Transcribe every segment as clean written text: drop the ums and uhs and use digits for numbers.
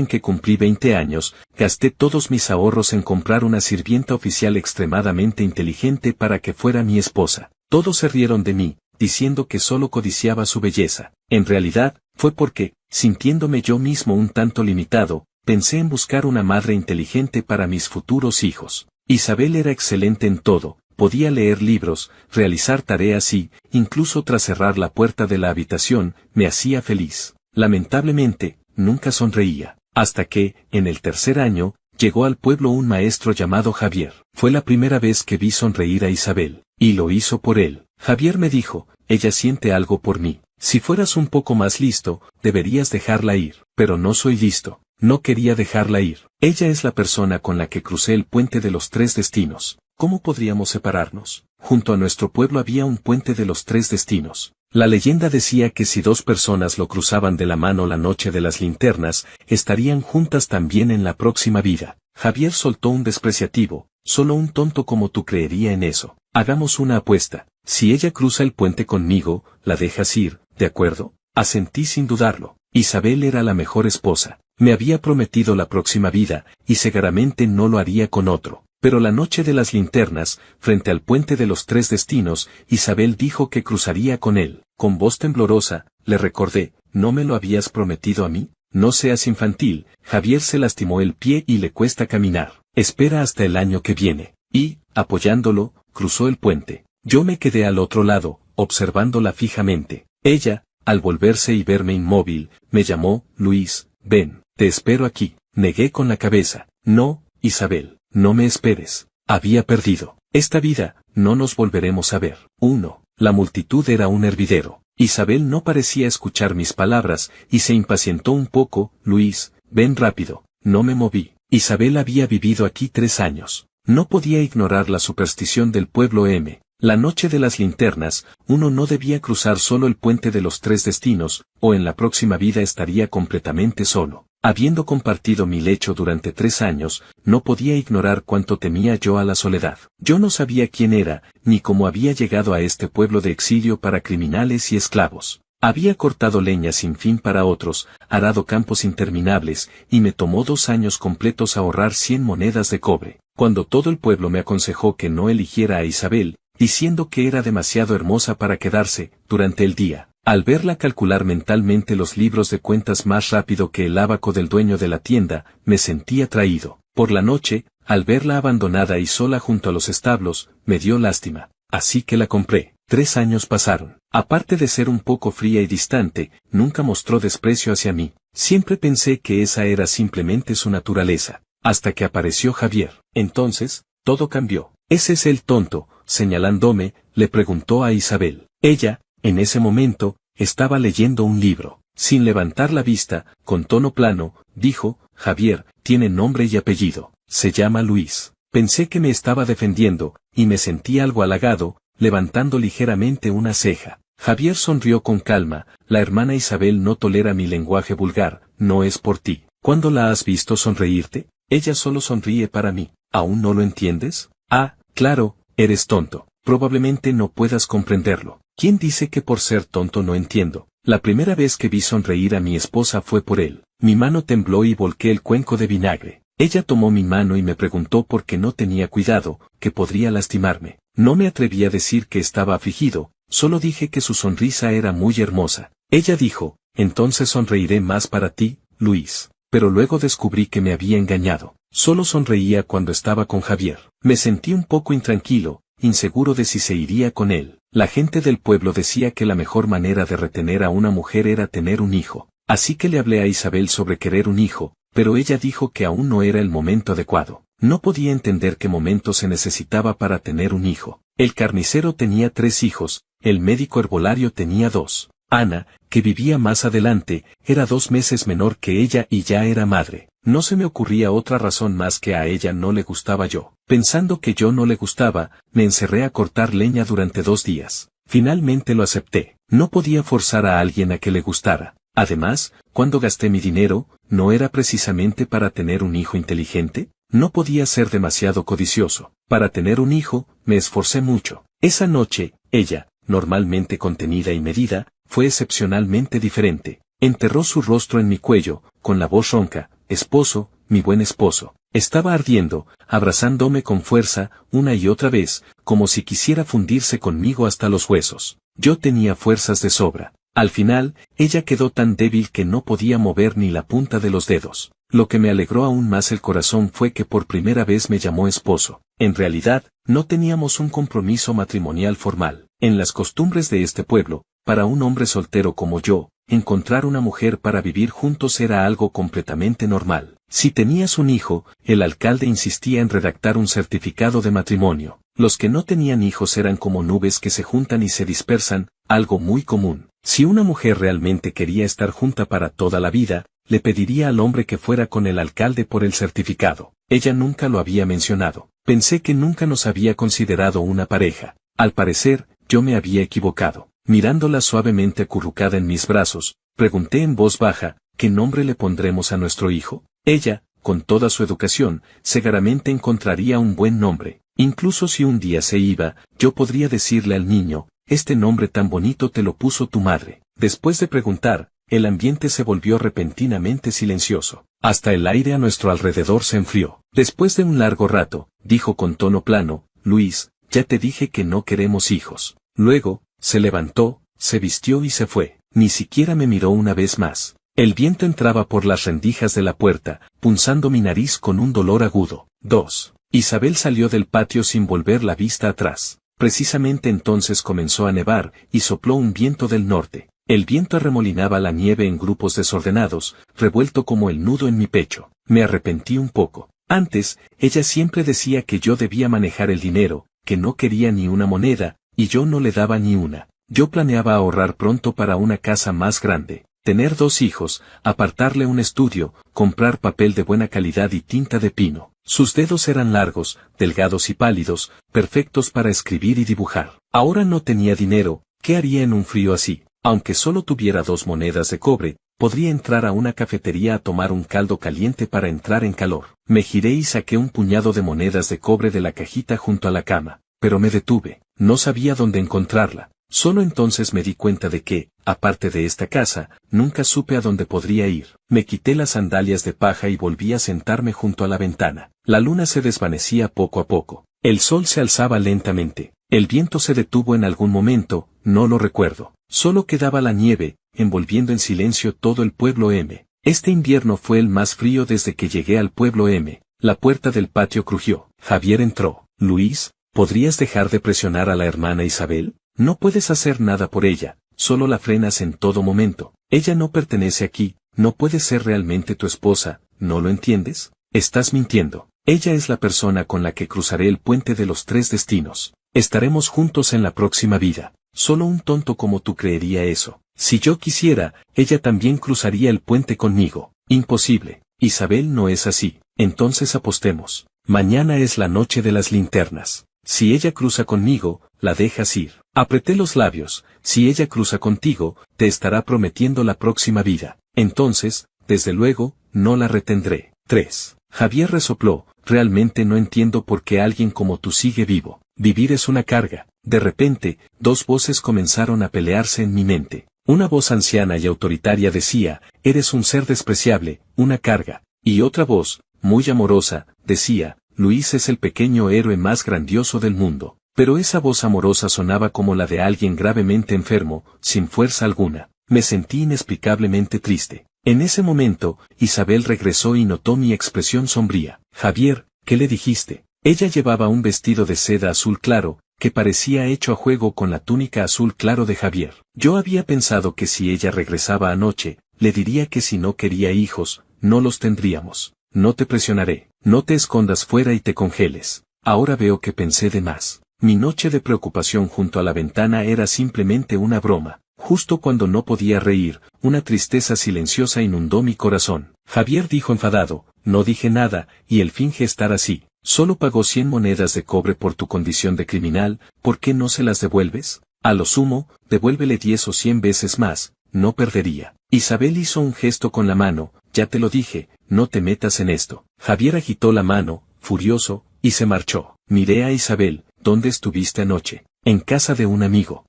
en que cumplí 20 años, gasté todos mis ahorros en comprar una sirvienta oficial extremadamente inteligente para que fuera mi esposa. Todos se rieron de mí, diciendo que solo codiciaba su belleza. En realidad, fue porque, sintiéndome yo mismo un tanto limitado, pensé en buscar una madre inteligente para mis futuros hijos. Isabel era excelente en todo, podía leer libros, realizar tareas y, incluso tras cerrar la puerta de la habitación, me hacía feliz. Lamentablemente, nunca sonreía. Hasta que, en el tercer año, llegó al pueblo un maestro llamado Javier. Fue la primera vez que vi sonreír a Isabel, y lo hizo por él. Javier me dijo, ella siente algo por mí. Si fueras un poco más listo, deberías dejarla ir. Pero no soy listo. No quería dejarla ir. Ella es la persona con la que crucé el puente de los 3 destinos. ¿Cómo podríamos separarnos? Junto a nuestro pueblo había un puente de los 3 destinos. La leyenda decía que si 2 personas lo cruzaban de la mano la noche de las linternas, estarían juntas también en la próxima vida. Javier soltó un despreciativo, solo un tonto como tú creería en eso. Hagamos una apuesta. Si ella cruza el puente conmigo, la dejas ir, ¿de acuerdo? Asentí sin dudarlo. Isabel era la mejor esposa. Me había prometido la próxima vida, y seguramente no lo haría con otro. Pero la noche de las linternas, frente al puente de los 3 destinos, Isabel dijo que cruzaría con él. Con voz temblorosa, le recordé, ¿no me lo habías prometido a mí? No seas infantil. Javier se lastimó el pie y le cuesta caminar. Espera hasta el año que viene. Y, apoyándolo, cruzó el puente. Yo me quedé al otro lado, observándola fijamente. Ella, al volverse y verme inmóvil, me llamó, Luis, ven, te espero aquí. Negué con la cabeza. No, Isabel, no me esperes. Había perdido. Esta vida, no nos volveremos a ver. 1. La multitud era un hervidero. Isabel no parecía escuchar mis palabras, y se impacientó un poco. Luis, ven rápido. No me moví. Isabel había vivido aquí 3 años. No podía ignorar la superstición del pueblo M. La noche de las linternas, uno no debía cruzar solo el puente de los 3 destinos, o en la próxima vida estaría completamente solo. Habiendo compartido mi lecho durante 3 años, no podía ignorar cuánto temía yo a la soledad. Yo no sabía quién era, ni cómo había llegado a este pueblo de exilio para criminales y esclavos. Había cortado leña sin fin para otros, arado campos interminables, y me tomó 2 años completos ahorrar 100 monedas de cobre. Cuando todo el pueblo me aconsejó que no eligiera a Isabel, diciendo que era demasiado hermosa para quedarse, durante el día, al verla calcular mentalmente los libros de cuentas más rápido que el ábaco del dueño de la tienda, me sentí atraído. Por la noche, al verla abandonada y sola junto a los establos, me dio lástima. Así que la compré. 3 años pasaron. Aparte de ser un poco fría y distante, nunca mostró desprecio hacia mí. Siempre pensé que esa era simplemente su naturaleza. Hasta que apareció Javier. Entonces, todo cambió. Ese es el tonto, señalándome, le preguntó a Isabel. Ella, en ese momento, estaba leyendo un libro. Sin levantar la vista, con tono plano, dijo, Javier, tiene nombre y apellido. Se llama Luis. Pensé que me estaba defendiendo, y me sentí algo halagado, levantando ligeramente una ceja. Javier sonrió con calma, la hermana Isabel no tolera mi lenguaje vulgar, no es por ti. ¿Cuándo la has visto sonreírte? Ella solo sonríe para mí. ¿Aún no lo entiendes? Ah, claro, eres tonto. Probablemente no puedas comprenderlo. ¿Quién dice que por ser tonto no entiendo? La primera vez que vi sonreír a mi esposa fue por él. Mi mano tembló y volqué el cuenco de vinagre. Ella tomó mi mano y me preguntó por qué no tenía cuidado, que podría lastimarme. No me atreví a decir que estaba afligido, solo dije que su sonrisa era muy hermosa. Ella dijo, entonces sonreiré más para ti, Luis. Pero luego descubrí que me había engañado. Solo sonreía cuando estaba con Javier. Me sentí un poco intranquilo, inseguro de si se iría con él. La gente del pueblo decía que la mejor manera de retener a una mujer era tener un hijo. Así que le hablé a Isabel sobre querer un hijo, pero ella dijo que aún no era el momento adecuado. No podía entender qué momento se necesitaba para tener un hijo. El carnicero tenía 3 hijos, el médico herbolario tenía 2. Ana, que vivía más adelante, era 2 meses menor que ella y ya era madre. No se me ocurría otra razón más que a ella no le gustaba yo. Pensando que yo no le gustaba, me encerré a cortar leña durante 2 días. Finalmente lo acepté. No podía forzar a alguien a que le gustara. Además, cuando gasté mi dinero, ¿no era precisamente para tener un hijo inteligente? No podía ser demasiado codicioso. Para tener un hijo, me esforcé mucho. Esa noche, ella, normalmente contenida y medida, fue excepcionalmente diferente. Enterró su rostro en mi cuello, con la voz ronca, esposo, mi buen esposo. Estaba ardiendo, abrazándome con fuerza, una y otra vez, como si quisiera fundirse conmigo hasta los huesos. Yo tenía fuerzas de sobra. Al final, ella quedó tan débil que no podía mover ni la punta de los dedos. Lo que me alegró aún más el corazón fue que por primera vez me llamó esposo. En realidad, no teníamos un compromiso matrimonial formal. En las costumbres de este pueblo, para un hombre soltero como yo, encontrar una mujer para vivir juntos era algo completamente normal. Si tenías un hijo, el alcalde insistía en redactar un certificado de matrimonio. Los que no tenían hijos eran como nubes que se juntan y se dispersan, algo muy común. Si una mujer realmente quería estar junta para toda la vida, le pediría al hombre que fuera con el alcalde por el certificado. Ella nunca lo había mencionado. Pensé que nunca nos había considerado una pareja. Al parecer, yo me había equivocado. Mirándola suavemente acurrucada en mis brazos, pregunté en voz baja, ¿qué nombre le pondremos a nuestro hijo? Ella, con toda su educación, seguramente encontraría un buen nombre. Incluso si un día se iba, yo podría decirle al niño, este nombre tan bonito te lo puso tu madre. Después de preguntar, el ambiente se volvió repentinamente silencioso. Hasta el aire a nuestro alrededor se enfrió. Después de un largo rato, dijo con tono plano, Luis, ya te dije que no queremos hijos. Luego, se levantó, se vistió y se fue. Ni siquiera me miró una vez más. El viento entraba por las rendijas de la puerta, punzando mi nariz con un dolor agudo. 2. Isabel salió del patio sin volver la vista atrás. Precisamente entonces comenzó a nevar, y sopló un viento del norte. El viento arremolinaba la nieve en grupos desordenados, revuelto como el nudo en mi pecho. Me arrepentí un poco. Antes, ella siempre decía que yo debía manejar el dinero, que no quería ni una moneda, y yo no le daba ni una. Yo planeaba ahorrar pronto para una casa más grande, tener 2 hijos, apartarle un estudio, comprar papel de buena calidad y tinta de pino. Sus dedos eran largos, delgados y pálidos, perfectos para escribir y dibujar. Ahora no tenía dinero, ¿qué haría en un frío así? Aunque solo tuviera 2 monedas de cobre, podría entrar a una cafetería a tomar un caldo caliente para entrar en calor. Me giré y saqué un puñado de monedas de cobre de la cajita junto a la cama, pero me detuve, no sabía dónde encontrarla. Solo entonces me di cuenta de que, aparte de esta casa, nunca supe a dónde podría ir. Me quité las sandalias de paja y volví a sentarme junto a la ventana. La luna se desvanecía poco a poco. El sol se alzaba lentamente. El viento se detuvo en algún momento, no lo recuerdo. Solo quedaba la nieve, envolviendo en silencio todo el pueblo M. Este invierno fue el más frío desde que llegué al pueblo M. La puerta del patio crujió. Javier entró. Luis, ¿podrías dejar de presionar a la hermana Isabel? No puedes hacer nada por ella, solo la frenas en todo momento. Ella no pertenece aquí, no puede ser realmente tu esposa, ¿no lo entiendes? Estás mintiendo. Ella es la persona con la que cruzaré el puente de los 3 destinos. Estaremos juntos en la próxima vida. Solo un tonto como tú creería eso. Si yo quisiera, ella también cruzaría el puente conmigo. Imposible. Isabel no es así. Entonces apostemos. Mañana es la noche de las linternas. Si ella cruza conmigo, la dejas ir. Apreté los labios. Si ella cruza contigo, te estará prometiendo la próxima vida. Entonces, desde luego, no la retendré. 3. Javier resopló. Realmente no entiendo por qué alguien como tú sigue vivo. Vivir es una carga. De repente, 2 voces comenzaron a pelearse en mi mente. Una voz anciana y autoritaria decía, eres un ser despreciable, una carga. Y otra voz, muy amorosa, decía, Luis es el pequeño héroe más grandioso del mundo. Pero esa voz amorosa sonaba como la de alguien gravemente enfermo, sin fuerza alguna. Me sentí inexplicablemente triste. En ese momento, Isabel regresó y notó mi expresión sombría. Javier, ¿qué le dijiste? Ella llevaba un vestido de seda azul claro, que parecía hecho a juego con la túnica azul claro de Javier. Yo había pensado que si ella regresaba anoche, le diría que si no quería hijos, no los tendríamos. No te presionaré, no te escondas fuera y te congeles. Ahora veo que pensé de más. Mi noche de preocupación junto a la ventana era simplemente una broma. Justo cuando no podía reír, una tristeza silenciosa inundó mi corazón. Javier dijo enfadado, no dije nada, y él finge estar así. Solo pagó 100 monedas de cobre por tu condición de criminal, ¿por qué no se las devuelves? A lo sumo, devuélvele 10 o 100 veces más, no perdería. Isabel hizo un gesto con la mano, ya te lo dije, no te metas en esto. Javier agitó la mano, furioso, y se marchó. Miré a Isabel, ¿dónde estuviste anoche? En casa de un amigo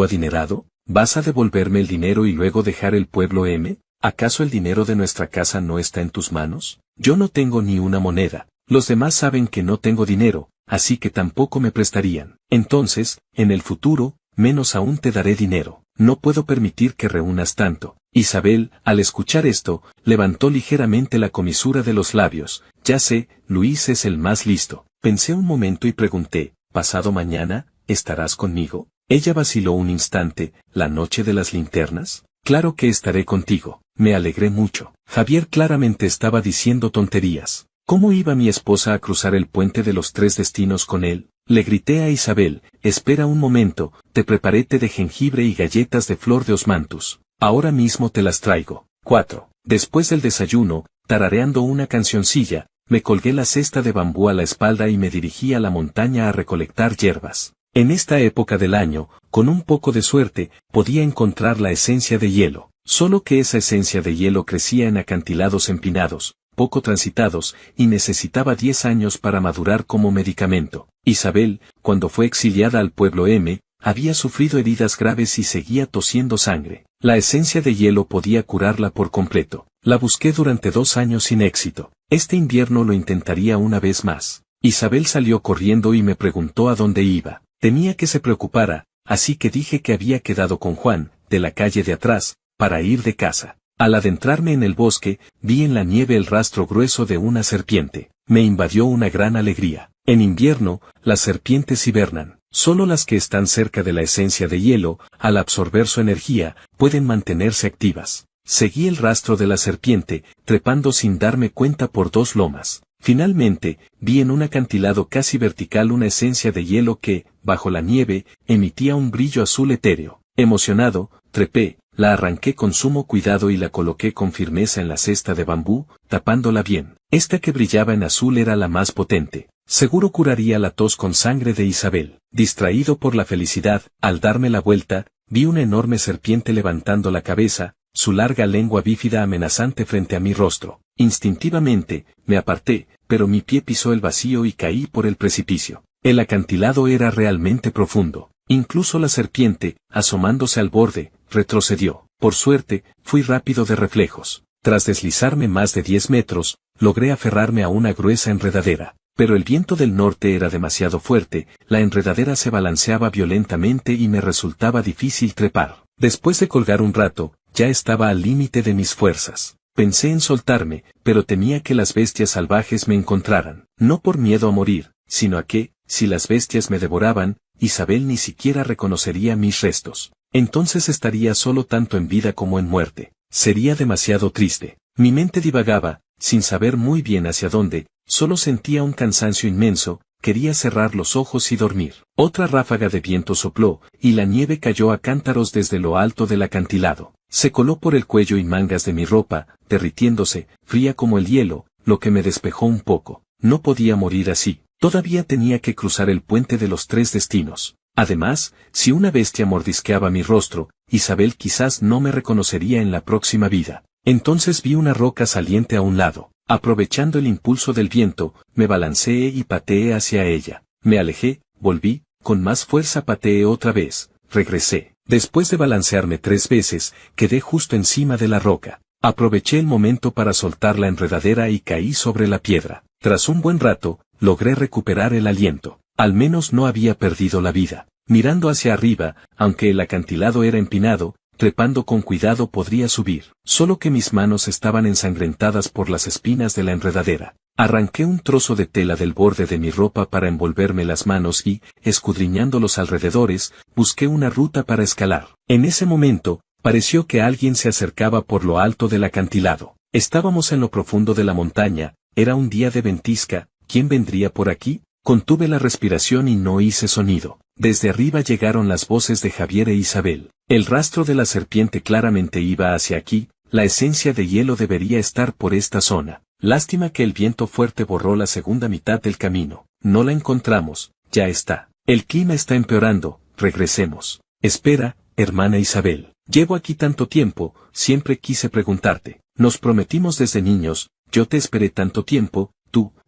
adinerado. ¿Vas a devolverme el dinero y luego dejar el pueblo M? ¿Acaso el dinero de nuestra casa no está en tus manos? Yo no tengo ni una moneda. Los demás saben que no tengo dinero, así que tampoco me prestarían. Entonces, en el futuro, menos aún te daré dinero. No puedo permitir que reúnas tanto. Isabel, al escuchar esto, levantó ligeramente la comisura de los labios. Ya sé, Luis es el más listo. Pensé un momento y pregunté, ¿pasado mañana, estarás conmigo? Ella vaciló un instante, ¿la noche de las linternas? Claro que estaré contigo. Me alegré mucho. Javier claramente estaba diciendo tonterías. ¿Cómo iba mi esposa a cruzar el puente de los 3 destinos con él? Le grité a Isabel, espera un momento, te preparé té de jengibre y galletas de flor de osmanthus. Ahora mismo te las traigo. 4. Después del desayuno, tarareando una cancioncilla, me colgué la cesta de bambú a la espalda y me dirigí a la montaña a recolectar hierbas. En esta época del año, con un poco de suerte, podía encontrar la esencia de hielo. Solo que esa esencia de hielo crecía en acantilados empinados, poco transitados, y necesitaba 10 años para madurar como medicamento. Isabel, cuando fue exiliada al pueblo M, había sufrido heridas graves y seguía tosiendo sangre. La esencia de hielo podía curarla por completo. La busqué durante 2 años sin éxito. Este invierno lo intentaría una vez más. Isabel salió corriendo y me preguntó a dónde iba. Temía que se preocupara, así que dije que había quedado con Juan, de la calle de atrás, para ir de casa. Al adentrarme en el bosque, vi en la nieve el rastro grueso de una serpiente. Me invadió una gran alegría. En invierno, las serpientes hibernan. Solo las que están cerca de la esencia de hielo, al absorber su energía, pueden mantenerse activas. Seguí el rastro de la serpiente, trepando sin darme cuenta por 2 lomas. Finalmente, vi en un acantilado casi vertical una esencia de hielo que, bajo la nieve, emitía un brillo azul etéreo. Emocionado, trepé, la arranqué con sumo cuidado y la coloqué con firmeza en la cesta de bambú, tapándola bien. Esta que brillaba en azul era la más potente. Seguro curaría la tos con sangre de Isabel. Distraído por la felicidad, al darme la vuelta, vi una enorme serpiente levantando la cabeza, su larga lengua bífida amenazante frente a mi rostro. Instintivamente, me aparté, pero mi pie pisó el vacío y caí por el precipicio. El acantilado era realmente profundo. Incluso la serpiente, asomándose al borde, retrocedió. Por suerte, fui rápido de reflejos. Tras deslizarme más de 10 metros, logré aferrarme a una gruesa enredadera. Pero el viento del norte era demasiado fuerte, la enredadera se balanceaba violentamente y me resultaba difícil trepar. Después de colgar un rato, ya estaba al límite de mis fuerzas. Pensé en soltarme, pero temía que las bestias salvajes me encontraran. No por miedo a morir, sino a que, si las bestias me devoraban, Isabel ni siquiera reconocería mis restos. Entonces estaría solo tanto en vida como en muerte. Sería demasiado triste. Mi mente divagaba, sin saber muy bien hacia dónde, solo sentía un cansancio inmenso, quería cerrar los ojos y dormir. Otra ráfaga de viento sopló, y la nieve cayó a cántaros desde lo alto del acantilado. Se coló por el cuello y mangas de mi ropa, derritiéndose, fría como el hielo, lo que me despejó un poco. No podía morir así. Todavía tenía que cruzar el puente de los 3 destinos. Además, si una bestia mordisqueaba mi rostro, Isabel quizás no me reconocería en la próxima vida. Entonces vi una roca saliente a un lado. Aprovechando el impulso del viento, me balanceé y pateé hacia ella. Me alejé, volví, con más fuerza pateé otra vez, regresé. Después de balancearme 3 veces, quedé justo encima de la roca. Aproveché el momento para soltar la enredadera y caí sobre la piedra. Tras un buen rato, logré recuperar el aliento. Al menos no había perdido la vida. Mirando hacia arriba, aunque el acantilado era empinado, trepando con cuidado podría subir. Solo que mis manos estaban ensangrentadas por las espinas de la enredadera. Arranqué un trozo de tela del borde de mi ropa para envolverme las manos y, escudriñando los alrededores, busqué una ruta para escalar. En ese momento, pareció que alguien se acercaba por lo alto del acantilado. Estábamos en lo profundo de la montaña, era un día de ventisca. ¿Quién vendría por aquí? Contuve la respiración y no hice sonido. Desde arriba llegaron las voces de Javier e Isabel. El rastro de la serpiente claramente iba hacia aquí, la esencia de hielo debería estar por esta zona. Lástima que el viento fuerte borró la segunda mitad del camino. No la encontramos, ya está. El clima está empeorando, regresemos. Espera, hermana Isabel. Llevo aquí tanto tiempo, siempre quise preguntarte. Nos prometimos desde niños, yo te esperé tanto tiempo,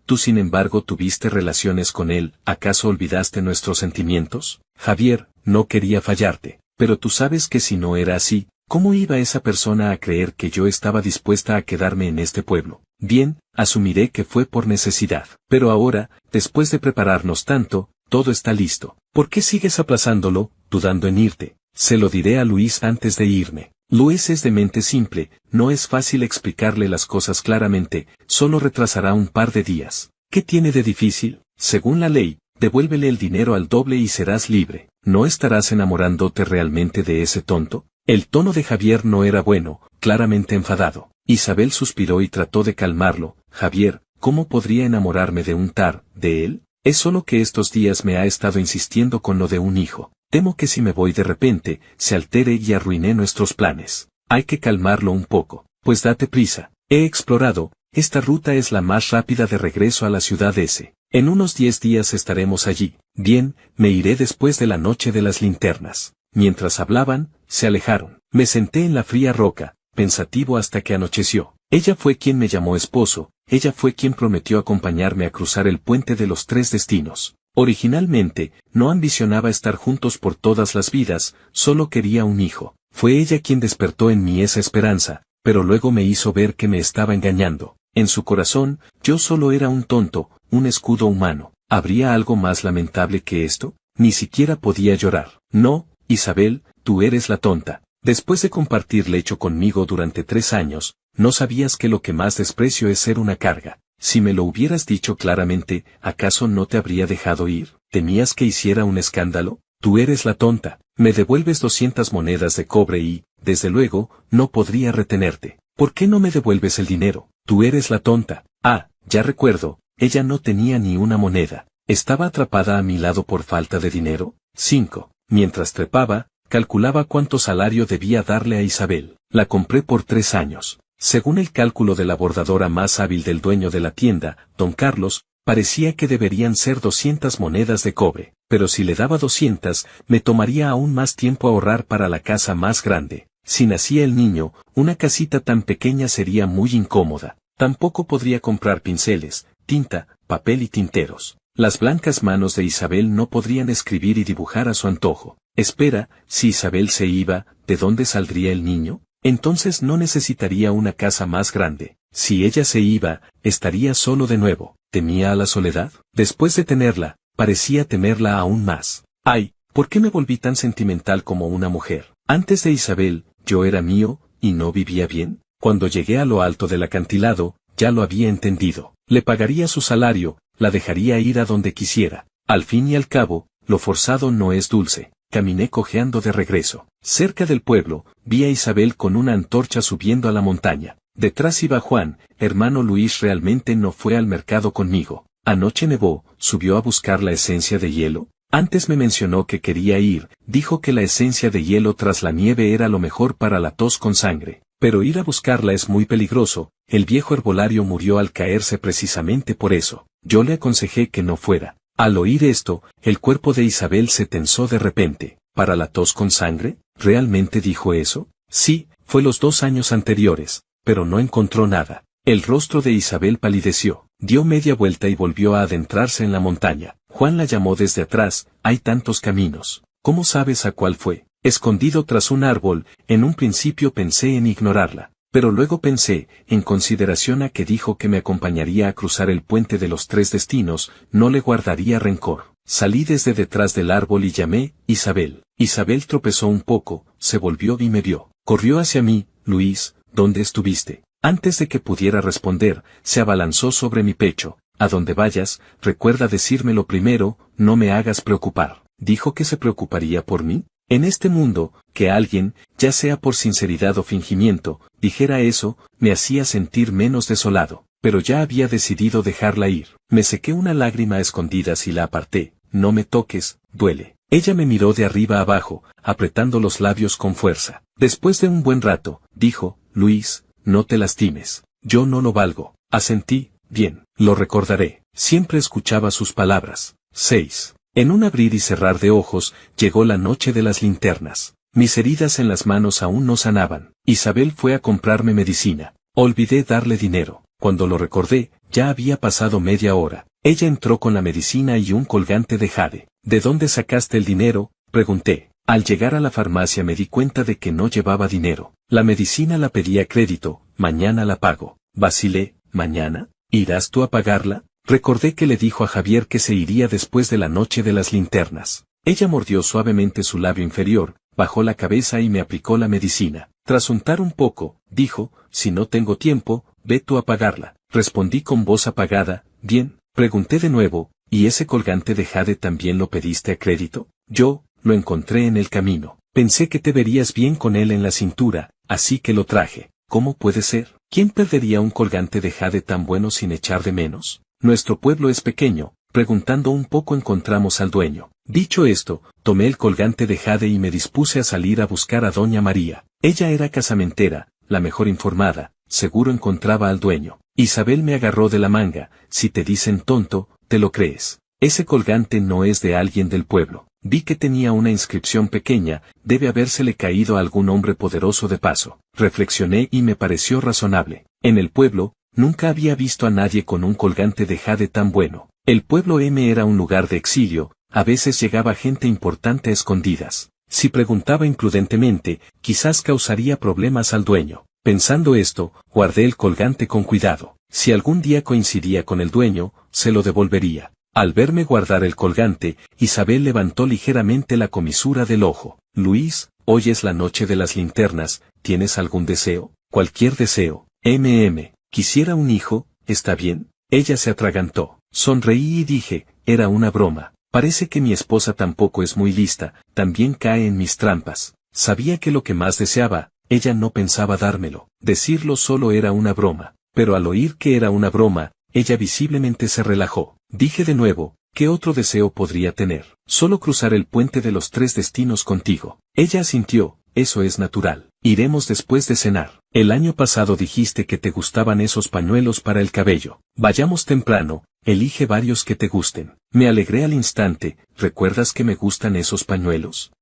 tú sin embargo tuviste relaciones con él, ¿acaso olvidaste nuestros sentimientos? Javier, no quería fallarte, pero tú sabes que si no era así, ¿Cómo iba esa persona a creer que yo estaba dispuesta a quedarme en este pueblo? Bien, asumiré que fue por necesidad. Pero ahora, después de prepararnos tanto, todo está listo. ¿Por qué sigues aplazándolo, dudando en irte? Se lo diré a Luis antes de irme. Luis es de mente simple, no es fácil explicarle las cosas claramente, solo retrasará un par de días. ¿Qué tiene de difícil? Según la ley, devuélvele el dinero al doble y serás libre. ¿No estarás enamorándote realmente de ese tonto? El tono de Javier no era bueno, claramente enfadado. Isabel suspiró y trató de calmarlo. Javier, ¿cómo podría enamorarme de un de él? Es solo que estos días me ha estado insistiendo con lo de un hijo. Temo que si me voy de repente, se altere y arruiné nuestros planes. Hay que calmarlo un poco. Pues date prisa. He explorado, esta ruta es la más rápida de regreso a la ciudad S. En unos 10 días estaremos allí. Bien, me iré después de la noche de las linternas. Mientras hablaban, se alejaron. Me senté en la fría roca, pensativo hasta que anocheció. Ella fue quien me llamó esposo, ella fue quien prometió acompañarme a cruzar el puente de los 3 destinos. Originalmente, no ambicionaba estar juntos por todas las vidas, solo quería un hijo. Fue ella quien despertó en mí esa esperanza, pero luego me hizo ver que me estaba engañando. En su corazón, yo solo era un tonto, un escudo humano. ¿Habría algo más lamentable que esto? Ni siquiera podía llorar. No, Isabel, tú eres la tonta. Después de compartir lecho conmigo durante 3 años, ¿no sabías que lo que más desprecio es ser una carga? Si me lo hubieras dicho claramente, ¿acaso no te habría dejado ir? ¿Temías que hiciera un escándalo? Tú eres la tonta. Me devuelves 200 monedas de cobre y, desde luego, no podría retenerte. ¿Por qué no me devuelves el dinero? Tú eres la tonta. Ah, ya recuerdo, ella no tenía ni una moneda. ¿Estaba atrapada a mi lado por falta de dinero? 5. Mientras trepaba, calculaba cuánto salario debía darle a Isabel. La compré por 3 años. Según el cálculo de la bordadora más hábil del dueño de la tienda, don Carlos, parecía que deberían ser 200 monedas de cobre, pero si le daba 200, me tomaría aún más tiempo ahorrar para la casa más grande. Si nacía el niño, una casita tan pequeña sería muy incómoda. Tampoco podría comprar pinceles, tinta, papel y tinteros. Las blancas manos de Isabel no podrían escribir y dibujar a su antojo. Espera, si Isabel se iba, ¿de dónde saldría el niño? Entonces no necesitaría una casa más grande. Si ella se iba, estaría solo de nuevo. ¿Temía a la soledad? Después de tenerla, parecía temerla aún más. Ay, ¿por qué me volví tan sentimental como una mujer? Antes de Isabel, yo era mío, y no vivía bien. Cuando llegué a lo alto del acantilado, ya lo había entendido. Le pagaría su salario, la dejaría ir a donde quisiera. Al fin y al cabo, lo forzado no es dulce. Caminé cojeando de regreso. Cerca del pueblo, vi a Isabel con una antorcha subiendo a la montaña. Detrás iba Juan. Hermano Luis realmente no fue al mercado conmigo. Anoche nevó, ¿subió a buscar la esencia de hielo? Antes me mencionó que quería ir, dijo que la esencia de hielo tras la nieve era lo mejor para la tos con sangre. Pero ir a buscarla es muy peligroso, el viejo herbolario murió al caerse precisamente por eso. Yo le aconsejé que no fuera. Al oír esto, el cuerpo de Isabel se tensó de repente. ¿Para la tos con sangre? ¿Realmente dijo eso? Sí, fue los 2 años anteriores, pero no encontró nada. El rostro de Isabel palideció, dio media vuelta y volvió a adentrarse en la montaña. Juan la llamó desde atrás, hay tantos caminos. ¿Cómo sabes a cuál fue? Escondido tras un árbol, en un principio pensé en ignorarla. Pero luego pensé, en consideración a que dijo que me acompañaría a cruzar el puente de los 3 destinos, no le guardaría rencor. Salí desde detrás del árbol y llamé, Isabel. Isabel tropezó un poco, se volvió y me vio. Corrió hacia mí, Luis, ¿dónde estuviste? Antes de que pudiera responder, se abalanzó sobre mi pecho. A donde vayas, recuerda decírmelo primero, no me hagas preocupar. ¿Dijo que se preocuparía por mí? En este mundo, que alguien, ya sea por sinceridad o fingimiento, dijera eso, me hacía sentir menos desolado, pero ya había decidido dejarla ir. Me sequé una lágrima a escondidas y la aparté. No me toques, duele. Ella me miró de arriba abajo, apretando los labios con fuerza. Después de un buen rato, dijo, Luis, no te lastimes. Yo no lo valgo. Asentí, bien, lo recordaré. Siempre escuchaba sus palabras. 6. En un abrir y cerrar de ojos, llegó la noche de las linternas. Mis heridas en las manos aún no sanaban. Isabel fue a comprarme medicina. Olvidé darle dinero. Cuando lo recordé, ya había pasado media hora. Ella entró con la medicina y un colgante de jade. ¿De dónde sacaste el dinero?, pregunté. Al llegar a la farmacia me di cuenta de que no llevaba dinero. La medicina la pedí a crédito, mañana la pago. Vacilé, ¿mañana? ¿Irás tú a pagarla? Recordé que le dijo a Javier que se iría después de la noche de las linternas. Ella mordió suavemente su labio inferior, bajó la cabeza y me aplicó la medicina. Tras untar un poco, dijo, si no tengo tiempo, ve tú a pagarla. Respondí con voz apagada, bien. Pregunté de nuevo, ¿y ese colgante de jade también lo pediste a crédito? Yo, lo encontré en el camino. Pensé que te verías bien con él en la cintura, así que lo traje. ¿Cómo puede ser? ¿Quién perdería un colgante de jade tan bueno sin echar de menos? Nuestro pueblo es pequeño. Preguntando un poco encontramos al dueño. Dicho esto, tomé el colgante de jade y me dispuse a salir a buscar a doña María. Ella era casamentera, la mejor informada, seguro encontraba al dueño. Isabel me agarró de la manga, si te dicen tonto, te lo crees. Ese colgante no es de alguien del pueblo. Vi que tenía una inscripción pequeña, debe habérsele caído a algún hombre poderoso de paso. Reflexioné y me pareció razonable. En el pueblo, nunca había visto a nadie con un colgante de jade tan bueno. El pueblo M era un lugar de exilio, a veces llegaba gente importante a escondidas. Si preguntaba imprudentemente, quizás causaría problemas al dueño. Pensando esto, guardé el colgante con cuidado. Si algún día coincidía con el dueño, se lo devolvería. Al verme guardar el colgante, Isabel levantó ligeramente la comisura del ojo. Luis, hoy es la noche de las linternas, ¿tienes algún deseo? Cualquier deseo. Quisiera un hijo, ¿está bien? Ella se atragantó. Sonreí y dije, era una broma. Parece que mi esposa tampoco es muy lista, también cae en mis trampas. Sabía que lo que más deseaba, ella no pensaba dármelo. Decirlo solo era una broma. Pero al oír que era una broma, ella visiblemente se relajó. Dije de nuevo, ¿qué otro deseo podría tener? Solo cruzar el puente de los 3 destinos contigo. Ella asintió, eso es natural. Iremos después de cenar. El año pasado dijiste que te gustaban esos pañuelos para el cabello. Vayamos temprano, elige varios que te gusten. Me alegré al instante, ¿recuerdas que me gustan esos pañuelos?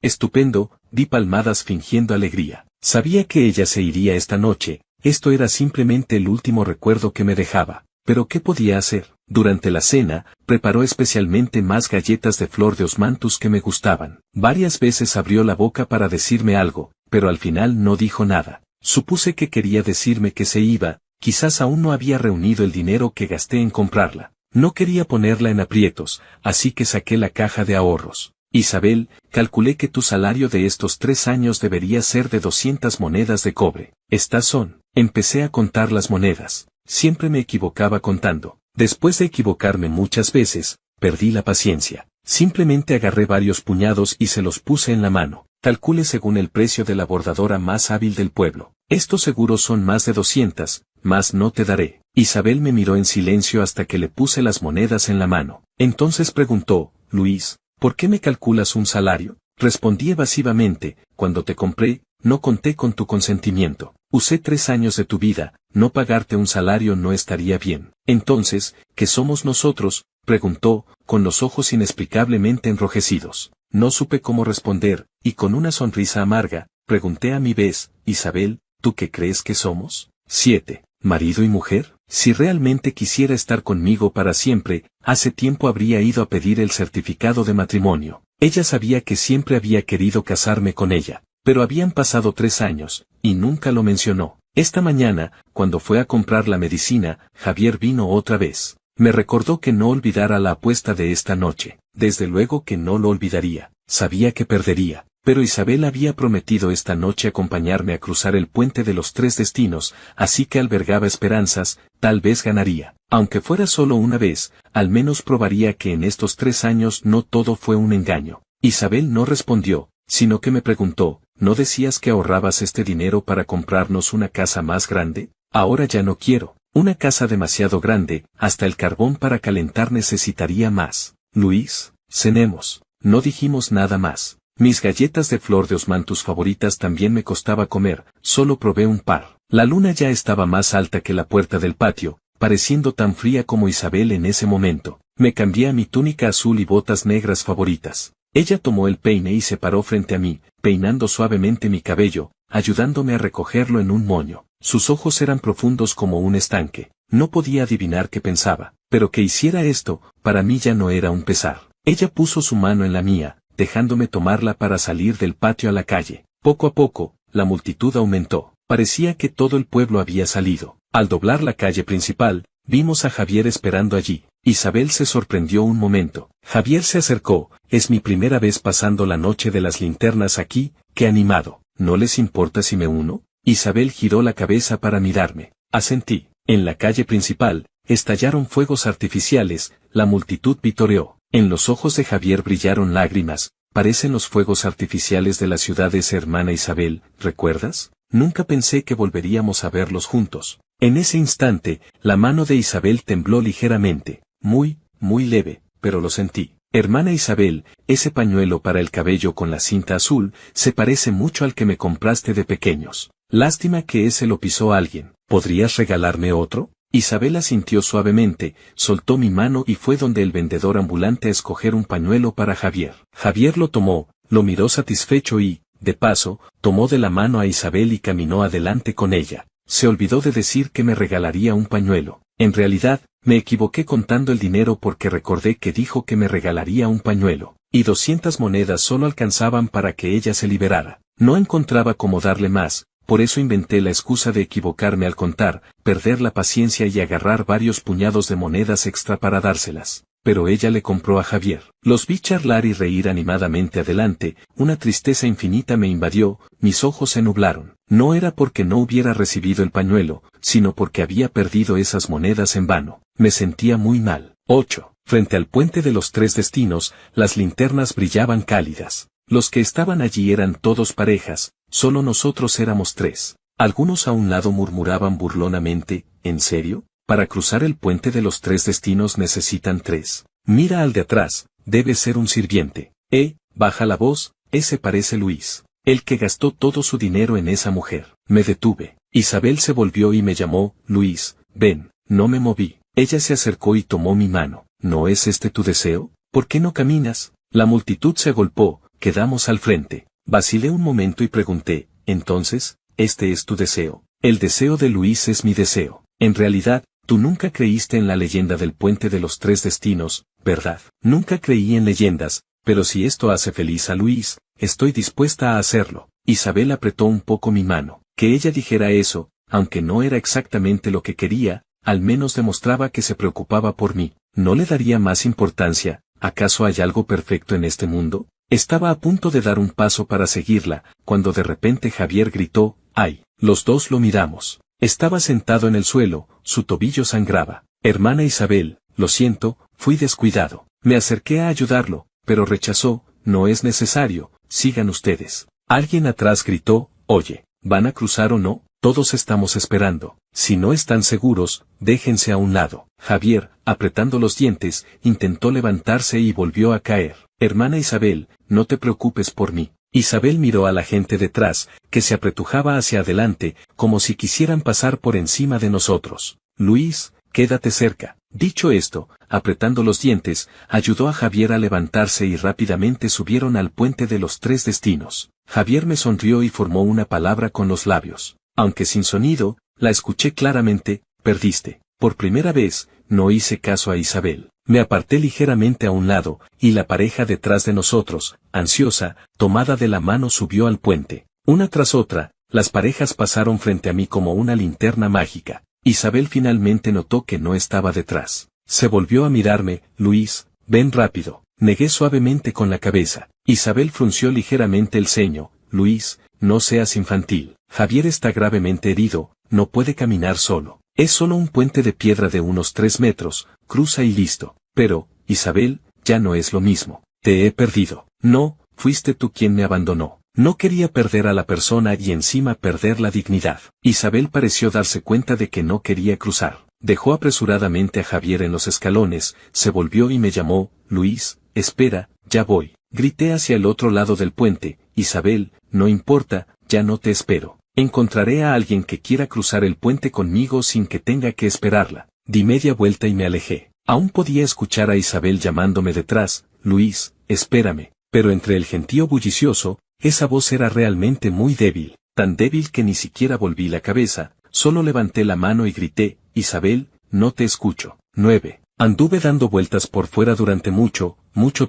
Estupendo, di palmadas fingiendo alegría. Sabía que ella se iría esta noche, esto era simplemente el último recuerdo que me dejaba. Pero ¿qué podía hacer? Durante la cena, preparó especialmente más galletas de flor de osmanthus que me gustaban. Varias veces abrió la boca para decirme algo, pero al final no dijo nada. Supuse que quería decirme que se iba, quizás aún no había reunido el dinero que gasté en comprarla. No quería ponerla en aprietos, así que saqué la caja de ahorros. Isabel, calculé que tu salario de estos 3 años debería ser de 200 monedas de cobre. Estas son. Empecé a contar las monedas. Siempre me equivocaba contando. Después de equivocarme muchas veces, perdí la paciencia. Simplemente agarré varios puñados y se los puse en la mano. Calcule según el precio de la bordadora más hábil del pueblo. Estos seguros son más de 200, más no te daré. Isabel me miró en silencio hasta que le puse las monedas en la mano. Entonces preguntó, Luis, ¿por qué me calculas un salario? Respondí evasivamente, cuando te compré, no conté con tu consentimiento. Usé 3 años de tu vida, no pagarte un salario no estaría bien. Entonces, ¿qué somos nosotros? Preguntó, con los ojos inexplicablemente enrojecidos. No supe cómo responder, y con una sonrisa amarga, pregunté a mi vez, Isabel, ¿tú qué crees que somos? 7. ¿Marido y mujer? Si realmente quisiera estar conmigo para siempre, hace tiempo habría ido a pedir el certificado de matrimonio. Ella sabía que siempre había querido casarme con ella. Pero habían pasado 3 años, y nunca lo mencionó. Esta mañana, cuando fue a comprar la medicina, Javier vino otra vez. Me recordó que no olvidara la apuesta de esta noche. Desde luego que no lo olvidaría. Sabía que perdería. Pero Isabel había prometido esta noche acompañarme a cruzar el puente de los 3 destinos, así que albergaba esperanzas, tal vez ganaría. Aunque fuera solo una vez, al menos probaría que en estos 3 años no todo fue un engaño. Isabel no respondió, sino que me preguntó, ¿no decías que ahorrabas este dinero para comprarnos una casa más grande? Ahora ya no quiero. Una casa demasiado grande, hasta el carbón para calentar necesitaría más. Luis, cenemos. No dijimos nada más. Mis galletas de flor de osmanthus favoritas también me costaba comer, solo probé un par. La luna ya estaba más alta que la puerta del patio, pareciendo tan fría como Isabel en ese momento. Me cambié a mi túnica azul y botas negras favoritas. Ella tomó el peine y se paró frente a mí, peinando suavemente mi cabello, ayudándome a recogerlo en un moño. Sus ojos eran profundos como un estanque. No podía adivinar qué pensaba, pero que hiciera esto, para mí ya no era un pesar. Ella puso su mano en la mía, dejándome tomarla para salir del patio a la calle. Poco a poco, la multitud aumentó. Parecía que todo el pueblo había salido. Al doblar la calle principal, vimos a Javier esperando allí. Isabel se sorprendió un momento. Javier se acercó. Es mi primera vez pasando la noche de las linternas aquí, qué animado. ¿No les importa si me uno? Isabel giró la cabeza para mirarme. Asentí. En la calle principal, estallaron fuegos artificiales, la multitud vitoreó. En los ojos de Javier brillaron lágrimas. Parecen los fuegos artificiales de la ciudad de esa hermana Isabel, ¿recuerdas? Nunca pensé que volveríamos a verlos juntos. En ese instante, la mano de Isabel tembló ligeramente, muy leve, pero lo sentí. Hermana Isabel, ese pañuelo para el cabello con la cinta azul, se parece mucho al que me compraste de pequeños. Lástima que ese lo pisó alguien. ¿Podrías regalarme otro? Isabel asintió suavemente, soltó mi mano y fue donde el vendedor ambulante a escoger un pañuelo para Javier. Javier lo tomó, lo miró satisfecho y, de paso, tomó de la mano a Isabel y caminó adelante con ella. Se olvidó de decir que me regalaría un pañuelo. En realidad, me equivoqué contando el dinero porque recordé que dijo que me regalaría un pañuelo, y 200 monedas solo alcanzaban para que ella se liberara. No encontraba cómo darle más. Por eso inventé la excusa de equivocarme al contar, perder la paciencia y agarrar varios puñados de monedas extra para dárselas. Pero ella le compró a Javier. Los vi charlar y reír animadamente adelante, una tristeza infinita me invadió, mis ojos se nublaron. No era porque no hubiera recibido el pañuelo, sino porque había perdido esas monedas en vano. Me sentía muy mal. 8. Frente al puente de los Tres Destinos, las linternas brillaban cálidas. Los que estaban allí eran todos parejas, solo nosotros éramos 3. Algunos a un lado murmuraban burlonamente, ¿en serio? Para cruzar el puente de los Tres Destinos necesitan 3. Mira al de atrás, debe ser un sirviente. Baja la voz, ese parece Luis. El que gastó todo su dinero en esa mujer. Me detuve. Isabel se volvió y me llamó, Luis, ven, no me moví. Ella se acercó y tomó mi mano. ¿No es este tu deseo? ¿Por qué no caminas? La multitud se agolpó. Quedamos al frente. Vacilé un momento y pregunté, entonces, ¿este es tu deseo? El deseo de Luis es mi deseo. En realidad, tú nunca creíste en la leyenda del puente de los Tres Destinos, ¿verdad? Nunca creí en leyendas, pero si esto hace feliz a Luis, estoy dispuesta a hacerlo. Isabel apretó un poco mi mano. Que ella dijera eso, aunque no era exactamente lo que quería, al menos demostraba que se preocupaba por mí. ¿No le daría más importancia? ¿Acaso hay algo perfecto en este mundo? Estaba a punto de dar un paso para seguirla, cuando de repente Javier gritó, ¡ay! Los dos lo miramos. Estaba sentado en el suelo, su tobillo sangraba. Hermana Isabel, lo siento, fui descuidado. Me acerqué a ayudarlo, pero rechazó, no es necesario, sigan ustedes. Alguien atrás gritó, oye, ¿van a cruzar o no? Todos estamos esperando. Si no están seguros, déjense a un lado. Javier, apretando los dientes, intentó levantarse y volvió a caer. Hermana Isabel, no te preocupes por mí. Isabel miró a la gente detrás, que se apretujaba hacia adelante, como si quisieran pasar por encima de nosotros. Luis, quédate cerca. Dicho esto, apretando los dientes, ayudó a Javier a levantarse y rápidamente subieron al puente de los Tres Destinos. Javier me sonrió y formó una palabra con los labios. Aunque sin sonido, la escuché claramente, perdiste. Por primera vez, no hice caso a Isabel. Me aparté ligeramente a un lado, y la pareja detrás de nosotros, ansiosa, tomada de la mano subió al puente. Una tras otra, las parejas pasaron frente a mí como una linterna mágica. Isabel finalmente notó que no estaba detrás. Se volvió a mirarme, Luis, ven rápido. Negué suavemente con la cabeza. Isabel frunció ligeramente el ceño, Luis, no seas infantil. Javier está gravemente herido, no puede caminar solo. Es solo un puente de piedra de unos 3 metros, cruza y listo. Pero, Isabel, ya no es lo mismo. Te he perdido. No, fuiste tú quien me abandonó. No quería perder a la persona y encima perder la dignidad. Isabel pareció darse cuenta de que no quería cruzar. Dejó apresuradamente a Javier en los escalones, se volvió y me llamó, Luis, espera, ya voy. Grité hacia el otro lado del puente, Isabel, no importa, ya no te espero. Encontraré a alguien que quiera cruzar el puente conmigo sin que tenga que esperarla. Di media vuelta y me alejé. Aún podía escuchar a Isabel llamándome detrás, Luis, espérame. Pero entre el gentío bullicioso, esa voz era realmente muy débil, tan débil que ni siquiera volví la cabeza, solo levanté la mano y grité, Isabel, no te escucho. 9. Anduve dando vueltas por fuera durante mucho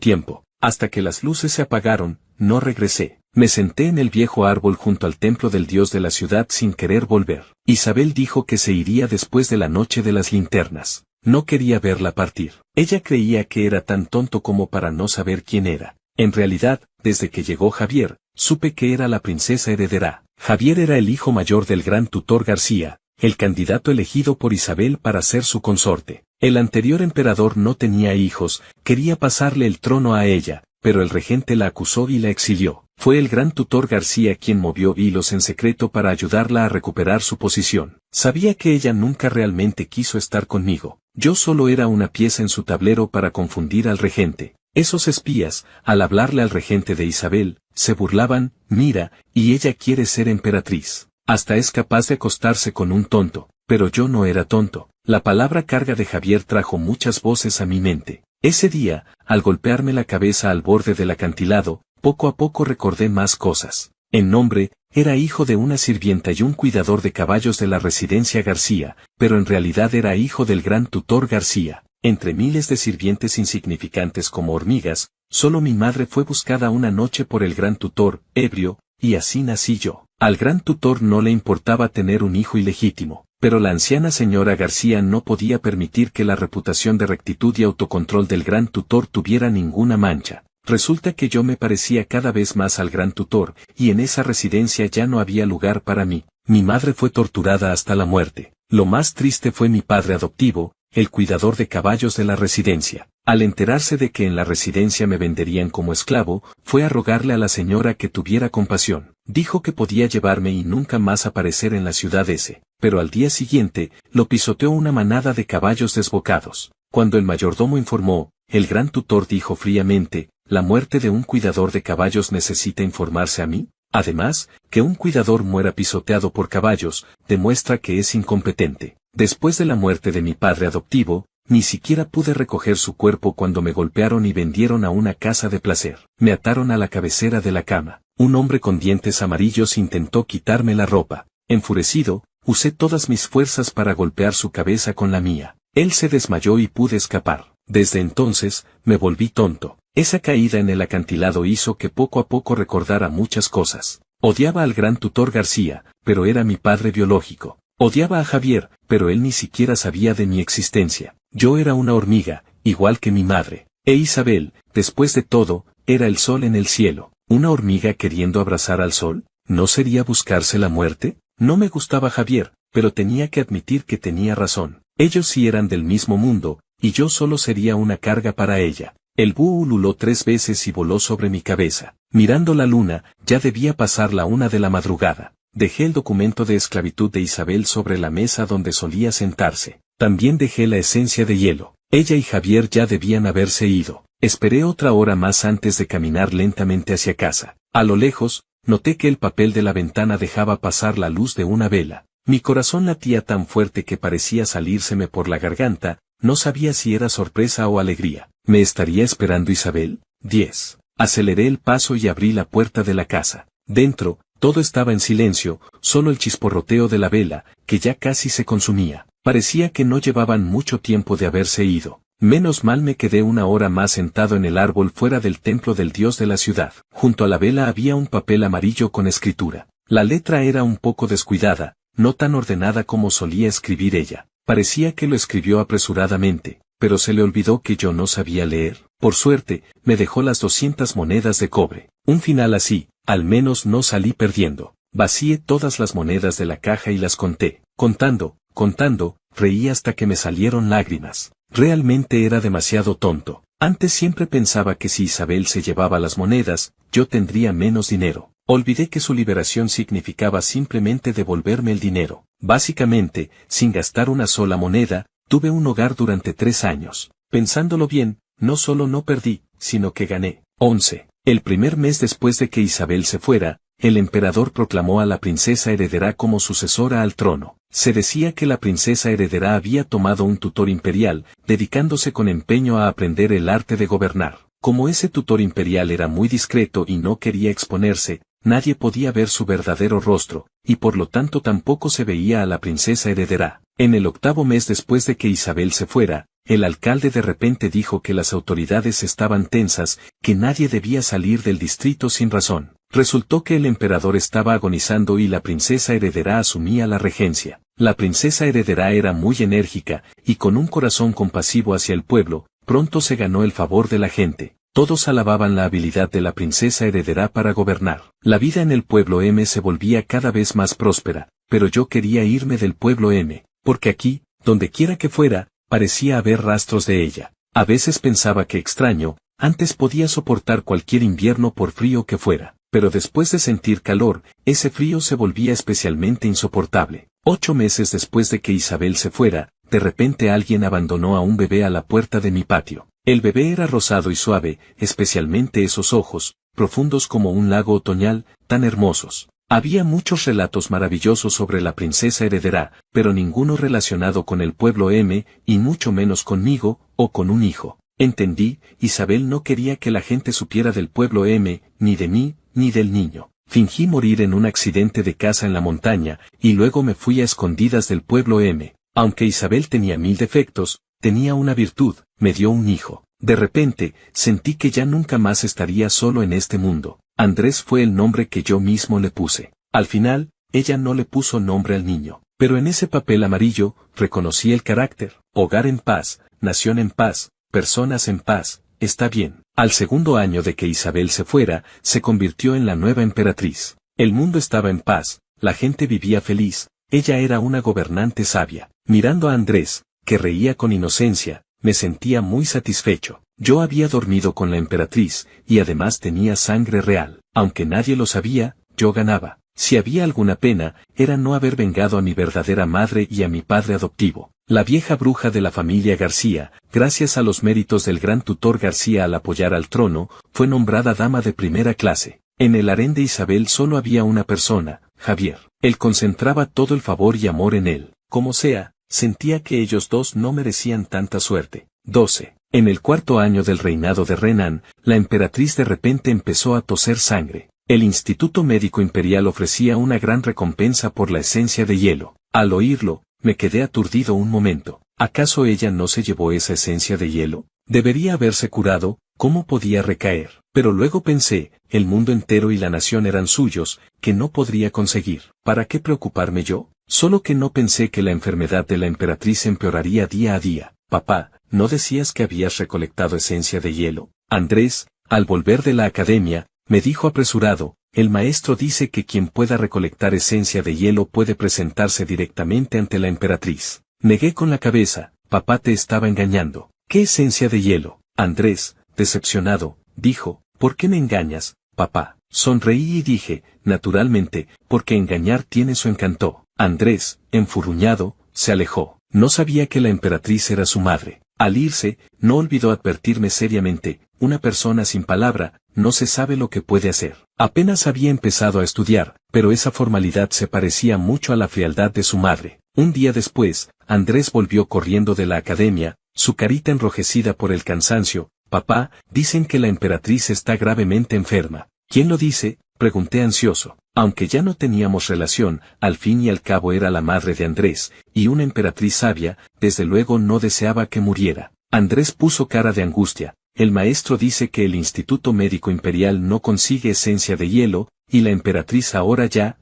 tiempo. Hasta que las luces se apagaron, no regresé. Me senté en el viejo árbol junto al templo del dios de la ciudad sin querer volver. Isabel dijo que se iría después de la noche de las linternas. No quería verla partir. Ella creía que era tan tonto como para no saber quién era. En realidad, desde que llegó Javier, supe que era la princesa heredera. Javier era el hijo mayor del gran tutor García, el candidato elegido por Isabel para ser su consorte. El anterior emperador no tenía hijos, quería pasarle el trono a ella, pero el regente la acusó y la exilió. Fue el gran tutor García quien movió hilos en secreto para ayudarla a recuperar su posición. Sabía que ella nunca realmente quiso estar conmigo. Yo solo era una pieza en su tablero para confundir al regente. Esos espías, al hablarle al regente de Isabel, se burlaban, mira, y ella quiere ser emperatriz. Hasta es capaz de acostarse con un tonto, pero yo no era tonto. La palabra carga de Javier trajo muchas voces a mi mente. Ese día, al golpearme la cabeza al borde del acantilado, poco a poco recordé más cosas. En nombre, era hijo de una sirvienta y un cuidador de caballos de la residencia García, pero en realidad era hijo del gran tutor García. Entre miles de sirvientes insignificantes como hormigas, solo mi madre fue buscada una noche por el gran tutor, ebrio, y así nací yo. Al gran tutor no le importaba tener un hijo ilegítimo, pero la anciana señora García no podía permitir que la reputación de rectitud y autocontrol del gran tutor tuviera ninguna mancha. Resulta que yo me parecía cada vez más al gran tutor, y en esa residencia ya no había lugar para mí. Mi madre fue torturada hasta la muerte. Lo más triste fue mi padre adoptivo, el cuidador de caballos de la residencia. Al enterarse de que en la residencia me venderían como esclavo, fue a rogarle a la señora que tuviera compasión. Dijo que podía llevarme y nunca más aparecer en la ciudad ese. Pero al día siguiente, lo pisoteó una manada de caballos desbocados. Cuando el mayordomo informó, el gran tutor dijo fríamente, ¿la muerte de un cuidador de caballos necesita informarse a mí? Además, que un cuidador muera pisoteado por caballos, demuestra que es incompetente. Después de la muerte de mi padre adoptivo, ni siquiera pude recoger su cuerpo cuando me golpearon y vendieron a una casa de placer. Me ataron a la cabecera de la cama. Un hombre con dientes amarillos intentó quitarme la ropa. Enfurecido, usé todas mis fuerzas para golpear su cabeza con la mía. Él se desmayó y pude escapar. Desde entonces, me volví tonto. Esa caída en el acantilado hizo que poco a poco recordara muchas cosas. Odiaba al gran tutor García, pero era mi padre biológico. Odiaba a Javier, pero él ni siquiera sabía de mi existencia. Yo era una hormiga, igual que mi madre. E Isabel, después de todo, era el sol en el cielo. ¿Una hormiga queriendo abrazar al sol? ¿No sería buscarse la muerte? No me gustaba Javier, pero tenía que admitir que tenía razón. Ellos sí eran del mismo mundo, y yo solo sería una carga para ella. El búho ululó 3 veces y voló sobre mi cabeza. Mirando la luna, ya debía pasar la 1 de la madrugada. Dejé el documento de esclavitud de Isabel sobre la mesa donde solía sentarse. También dejé la esencia de hielo. Ella y Javier ya debían haberse ido. Esperé otra hora más antes de caminar lentamente hacia casa. A lo lejos, noté que el papel de la ventana dejaba pasar la luz de una vela. Mi corazón latía tan fuerte que parecía salírseme por la garganta, no sabía si era sorpresa o alegría. ¿Me estaría esperando Isabel? 10. Aceleré el paso y abrí la puerta de la casa. Dentro, todo estaba en silencio, solo el chisporroteo de la vela, que ya casi se consumía. Parecía que no llevaban mucho tiempo de haberse ido. Menos mal me quedé una hora más sentado en el árbol fuera del templo del dios de la ciudad. Junto a la vela había un papel amarillo con escritura. La letra era un poco descuidada, no tan ordenada como solía escribir ella. Parecía que lo escribió apresuradamente, pero se le olvidó que yo no sabía leer. Por suerte, me dejó las 200 monedas de cobre. Un final así, al menos no salí perdiendo. Vacié todas las monedas de la caja y las conté. Contando, reí hasta que me salieron lágrimas. Realmente era demasiado tonto. Antes siempre pensaba que si Isabel se llevaba las monedas, yo tendría menos dinero. Olvidé que su liberación significaba simplemente devolverme el dinero. Básicamente, sin gastar una sola moneda, tuve un hogar durante 3 años. Pensándolo bien, no solo no perdí, sino que gané. 11. El primer mes después de que Isabel se fuera, el emperador proclamó a la princesa heredera como sucesora al trono. Se decía que la princesa heredera había tomado un tutor imperial, dedicándose con empeño a aprender el arte de gobernar. Como ese tutor imperial era muy discreto y no quería exponerse, nadie podía ver su verdadero rostro, y por lo tanto tampoco se veía a la princesa heredera. En el 8º mes después de que Isabel se fuera, el alcalde de repente dijo que las autoridades estaban tensas, que nadie debía salir del distrito sin razón. Resultó que el emperador estaba agonizando y la princesa heredera asumía la regencia. La princesa heredera era muy enérgica, y con un corazón compasivo hacia el pueblo, pronto se ganó el favor de la gente. Todos alababan la habilidad de la princesa heredera para gobernar. La vida en el pueblo M se volvía cada vez más próspera, pero yo quería irme del pueblo M, porque aquí, donde quiera que fuera, parecía haber rastros de ella. A veces pensaba que extraño, antes podía soportar cualquier invierno por frío que fuera, pero después de sentir calor, ese frío se volvía especialmente insoportable. 8 meses después de que Isabel se fuera, de repente alguien abandonó a un bebé a la puerta de mi patio. El bebé era rosado y suave, especialmente esos ojos, profundos como un lago otoñal, tan hermosos. Había muchos relatos maravillosos sobre la princesa heredera, pero ninguno relacionado con el pueblo M, y mucho menos conmigo, o con un hijo. Entendí, Isabel no quería que la gente supiera del pueblo M, ni de mí, ni del niño. Fingí morir en un accidente de casa en la montaña, y luego me fui a escondidas del pueblo M. Aunque Isabel tenía 1000 defectos, tenía una virtud, me dio un hijo. De repente, sentí que ya nunca más estaría solo en este mundo. Andrés fue el nombre que yo mismo le puse. Al final, ella no le puso nombre al niño. Pero en ese papel amarillo, reconocí el carácter. Hogar en paz, nación en paz, personas en paz, está bien. Al segundo año de que Isabel se fuera, se convirtió en la nueva emperatriz. El mundo estaba en paz, la gente vivía feliz, ella era una gobernante sabia. Mirando a Andrés, que reía con inocencia, me sentía muy satisfecho. Yo había dormido con la emperatriz, y además tenía sangre real. Aunque nadie lo sabía, yo ganaba. Si había alguna pena, era no haber vengado a mi verdadera madre y a mi padre adoptivo. La vieja bruja de la familia García, gracias a los méritos del gran tutor García al apoyar al trono, fue nombrada dama de primera clase. En el harén de Isabel solo había una persona, Javier. Él concentraba todo el favor y amor en él. Como sea, sentía que ellos dos no merecían tanta suerte. 12. En el 4.º año del reinado de Renan, la emperatriz de repente empezó a toser sangre. El Instituto Médico Imperial ofrecía una gran recompensa por la esencia de hielo. Al oírlo, me quedé aturdido un momento. ¿Acaso ella no se llevó esa esencia de hielo? Debería haberse curado, ¿cómo podía recaer? Pero luego pensé, el mundo entero y la nación eran suyos, que no podría conseguir. ¿Para qué preocuparme yo? Solo que no pensé que la enfermedad de la emperatriz empeoraría día a día. Papá, ¿no decías que habías recolectado esencia de hielo? Andrés, al volver de la academia, me dijo apresurado, el maestro dice que quien pueda recolectar esencia de hielo puede presentarse directamente ante la emperatriz. Negué con la cabeza, papá te estaba engañando. ¿Qué esencia de hielo? Andrés, decepcionado, dijo, ¿por qué me engañas, papá? Sonreí y dije, naturalmente, porque engañar tiene su encanto. Andrés, enfurruñado, se alejó. No sabía que la emperatriz era su madre. Al irse, no olvidó advertirme seriamente, una persona sin palabra, no se sabe lo que puede hacer. Apenas había empezado a estudiar, pero esa formalidad se parecía mucho a la frialdad de su madre. Un día después, Andrés volvió corriendo de la academia, su carita enrojecida por el cansancio. Papá, dicen que la emperatriz está gravemente enferma. ¿Quién lo dice? Pregunté ansioso. Aunque ya no teníamos relación, al fin y al cabo era la madre de Andrés, y una emperatriz sabia, desde luego no deseaba que muriera. Andrés puso cara de angustia. El maestro dice que el Instituto Médico Imperial no consigue esencia de hielo, y la emperatriz ahora ya.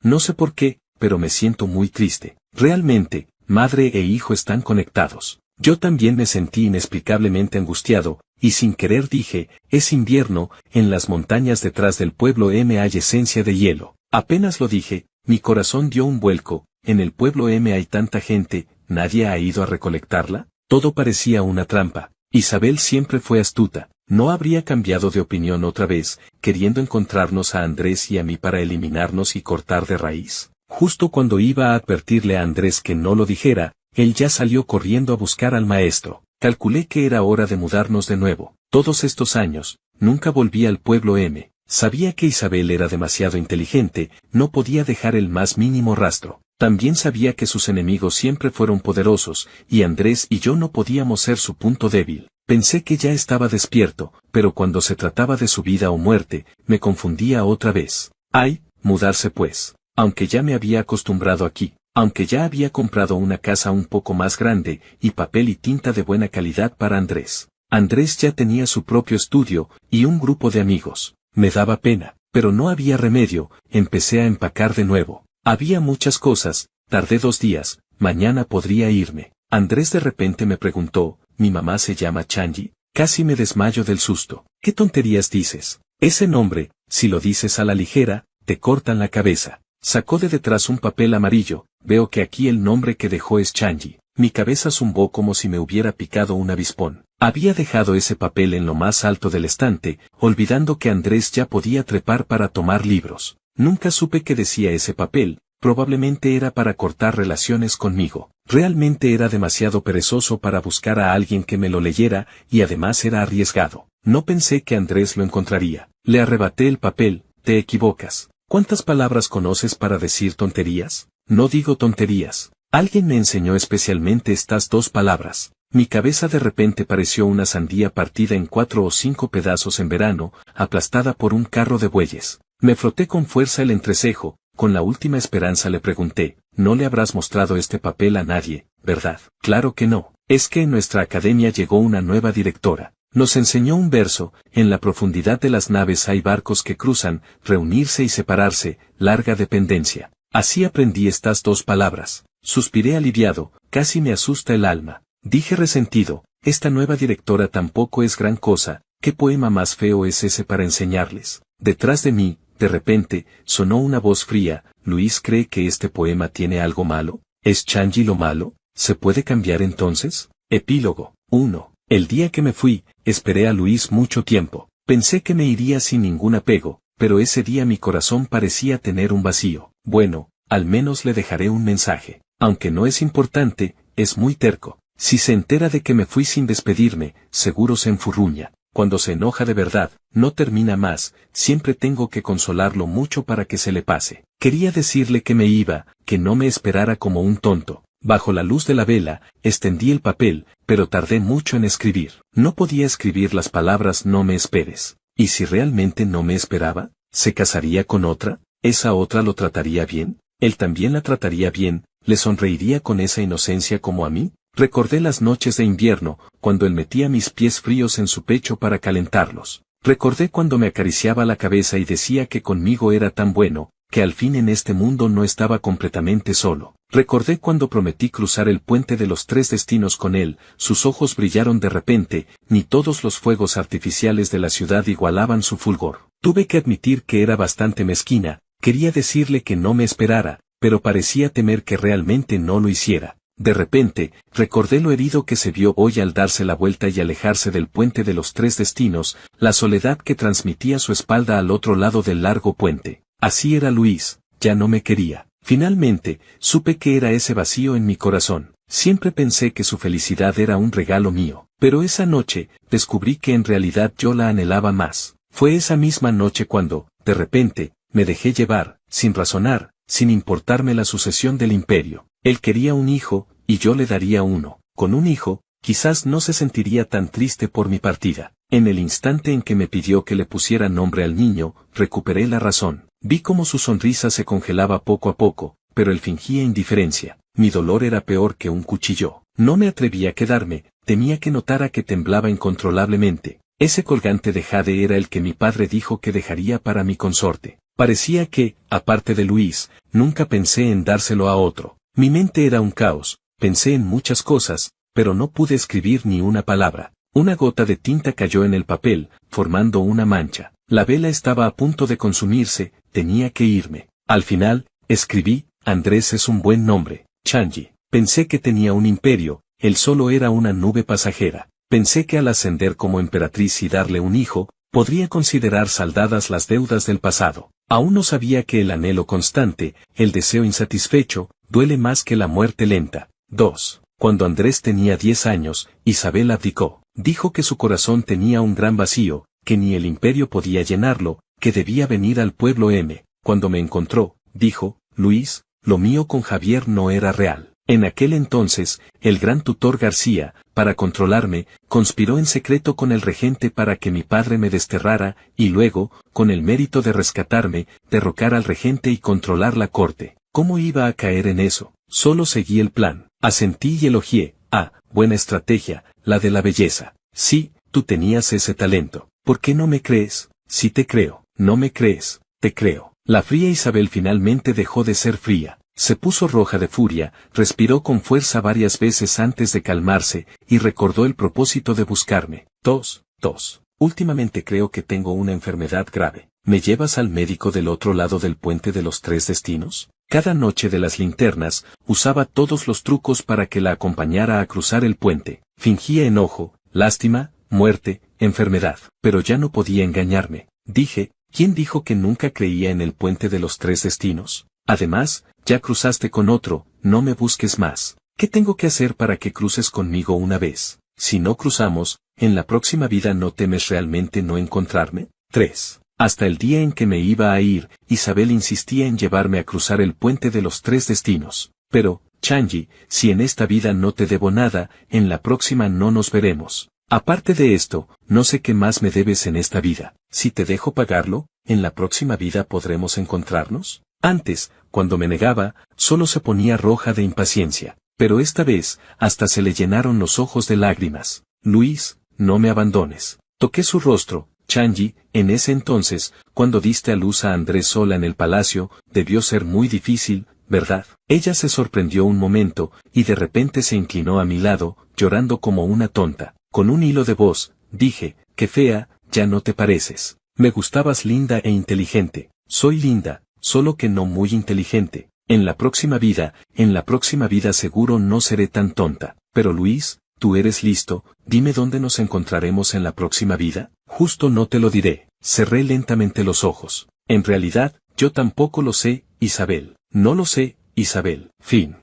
No sé por qué, pero me siento muy triste. Realmente, madre e hijo están conectados. Yo también me sentí inexplicablemente angustiado, y sin querer dije, es invierno, en las montañas detrás del pueblo M hay esencia de hielo. Apenas lo dije, mi corazón dio un vuelco, en el pueblo M hay tanta gente, ¿nadie ha ido a recolectarla? Todo parecía una trampa. Isabel siempre fue astuta, no habría cambiado de opinión otra vez, queriendo encontrarnos a Andrés y a mí para eliminarnos y cortar de raíz. Justo cuando iba a advertirle a Andrés que no lo dijera, él ya salió corriendo a buscar al maestro. Calculé que era hora de mudarnos de nuevo. Todos estos años, nunca volví al pueblo M. Sabía que Isabel era demasiado inteligente, no podía dejar el más mínimo rastro. También sabía que sus enemigos siempre fueron poderosos, y Andrés y yo no podíamos ser su punto débil. Pensé que ya estaba despierto, pero cuando se trataba de su vida o muerte, me confundía otra vez. Ay, mudarse pues. Aunque ya me había acostumbrado aquí. aunque ya había comprado una casa un poco más grande y papel y tinta de buena calidad para Andrés. Andrés ya tenía su propio estudio y un grupo de amigos. Me daba pena, pero no había remedio, empecé a empacar de nuevo. Había muchas cosas, tardé 2 días, mañana podría irme. Andrés de repente me preguntó, ¿mi mamá se llama Changi? Casi me desmayo del susto. ¿Qué tonterías dices? Ese nombre, si lo dices a la ligera, te cortan la cabeza. Sacó de detrás un papel amarillo, veo que aquí el nombre que dejó es Changi. Mi cabeza zumbó como si me hubiera picado un avispón. Había dejado ese papel en lo más alto del estante, olvidando que Andrés ya podía trepar para tomar libros. Nunca supe qué decía ese papel, probablemente era para cortar relaciones conmigo. Realmente era demasiado perezoso para buscar a alguien que me lo leyera, y además era arriesgado. No pensé que Andrés lo encontraría. Le arrebaté el papel, te equivocas. ¿Cuántas palabras conoces para decir tonterías? No digo tonterías. Alguien me enseñó especialmente estas 2 palabras. Mi cabeza de repente pareció una sandía partida en 4 o 5 pedazos en verano, aplastada por un carro de bueyes. Me froté con fuerza el entrecejo, con la última esperanza le pregunté, ¿no le habrás mostrado este papel a nadie, verdad? Claro que no. Es que en nuestra academia llegó una nueva directora. Nos enseñó un verso, en la profundidad de las naves hay barcos que cruzan, reunirse y separarse, larga dependencia. Así aprendí estas 2 palabras. Suspiré aliviado, casi me asusta el alma. Dije resentido, esta nueva directora tampoco es gran cosa, ¿qué poema más feo es ese para enseñarles? Detrás de mí, de repente, sonó una voz fría, ¿Luis cree que este poema tiene algo malo? ¿Es Changi lo malo? ¿Se puede cambiar entonces? Epílogo 1. El día que me fui, esperé a Luis mucho tiempo. Pensé que me iría sin ningún apego, pero ese día mi corazón parecía tener un vacío. Bueno, al menos le dejaré un mensaje. Aunque no es importante, es muy terco. Si se entera de que me fui sin despedirme, seguro se enfurruña. Cuando se enoja de verdad, no termina más, siempre tengo que consolarlo mucho para que se le pase. Quería decirle que me iba, que no me esperara como un tonto. Bajo la luz de la vela, extendí el papel, pero tardé mucho en escribir. No podía escribir las palabras no me esperes. ¿Y si realmente no me esperaba? ¿Se casaría con otra? ¿Esa otra lo trataría bien? ¿Él también la trataría bien? ¿Le sonreiría con esa inocencia como a mí? Recordé las noches de invierno, cuando él metía mis pies fríos en su pecho para calentarlos. Recordé cuando me acariciaba la cabeza y decía que conmigo era tan bueno, que al fin en este mundo no estaba completamente solo. Recordé cuando prometí cruzar el puente de los 3 destinos con él, sus ojos brillaron de repente, ni todos los fuegos artificiales de la ciudad igualaban su fulgor. Tuve que admitir que era bastante mezquina, quería decirle que no me esperara, pero parecía temer que realmente no lo hiciera. De repente, recordé lo herido que se vio hoy al darse la vuelta y alejarse del puente de los 3 destinos, la soledad que transmitía su espalda al otro lado del largo puente. Así era Luis, ya no me quería. Finalmente, supe que era ese vacío en mi corazón. Siempre pensé que su felicidad era un regalo mío, pero esa noche, descubrí que en realidad yo la anhelaba más. Fue esa misma noche cuando, de repente, me dejé llevar, sin razonar, sin importarme la sucesión del imperio. Él quería un hijo, y yo le daría uno. Con un hijo, quizás no se sentiría tan triste por mi partida. En el instante en que me pidió que le pusiera nombre al niño, recuperé la razón. Vi cómo su sonrisa se congelaba poco a poco, pero él fingía indiferencia. Mi dolor era peor que un cuchillo. No me atreví a quedarme, temía que notara que temblaba incontrolablemente. Ese colgante de jade era el que mi padre dijo que dejaría para mi consorte. Parecía que, aparte de Luis, nunca pensé en dárselo a otro. Mi mente era un caos, pensé en muchas cosas, pero no pude escribir ni una palabra. Una gota de tinta cayó en el papel, formando una mancha. La vela estaba a punto de consumirse, tenía que irme. Al final, escribí, Andrés es un buen nombre, Changi. Pensé que tenía un imperio, él solo era una nube pasajera. Pensé que al ascender como emperatriz y darle un hijo, podría considerar saldadas las deudas del pasado. Aún no sabía que el anhelo constante, el deseo insatisfecho, duele más que la muerte lenta. 2. Cuando Andrés tenía 10 años, Isabel abdicó. Dijo que su corazón tenía un gran vacío, que ni el imperio podía llenarlo, que debía venir al pueblo M. Cuando me encontró, dijo, Luis, lo mío con Javier no era real. En aquel entonces, el gran tutor García, para controlarme, conspiró en secreto con el regente para que mi padre me desterrara, y luego, con el mérito de rescatarme, derrocar al regente y controlar la corte. ¿Cómo iba a caer en eso? Solo seguí el plan. Asentí y elogié. Ah, buena estrategia, la de la belleza. Sí, tú tenías ese talento. ¿Por qué no me crees? Sí te creo. No me crees. Te creo. La fría Isabel finalmente dejó de ser fría. Se puso roja de furia, respiró con fuerza varias veces antes de calmarse, y recordó el propósito de buscarme. Tos. Últimamente creo que tengo una enfermedad grave. ¿Me llevas al médico del otro lado del puente de los tres destinos? Cada noche de las linternas, usaba todos los trucos para que la acompañara a cruzar el puente. Fingía enojo, lástima, muerte, enfermedad. Pero ya no podía engañarme. Dije, ¿quién dijo que nunca creía en el puente de los tres destinos? Además, ya cruzaste con otro, no me busques más. ¿Qué tengo que hacer para que cruces conmigo una vez? Si no cruzamos, ¿en la próxima vida no temes realmente no encontrarme? 3. Hasta el día en que me iba a ir, Isabel insistía en llevarme a cruzar el puente de los tres destinos. Pero, Changi, si en esta vida no te debo nada, en la próxima no nos veremos. Aparte de esto, no sé qué más me debes en esta vida. Si te dejo pagarlo, ¿en la próxima vida podremos encontrarnos? Antes, cuando me negaba, solo se ponía roja de impaciencia. Pero esta vez, hasta se le llenaron los ojos de lágrimas. Luis, no me abandones. Toqué su rostro. Changi, en ese entonces, cuando diste a luz a Andrés sola en el palacio, debió ser muy difícil, ¿verdad? Ella se sorprendió un momento, y de repente se inclinó a mi lado, llorando como una tonta. Con un hilo de voz, dije, qué fea, ya no te pareces. Me gustabas linda e inteligente. Soy linda, solo que no muy inteligente. En la próxima vida seguro no seré tan tonta. Pero Luis, tú eres listo, dime dónde nos encontraremos en la próxima vida. Justo no te lo diré. Cerré lentamente los ojos. En realidad, yo tampoco lo sé, Isabel. No lo sé, Isabel. Fin.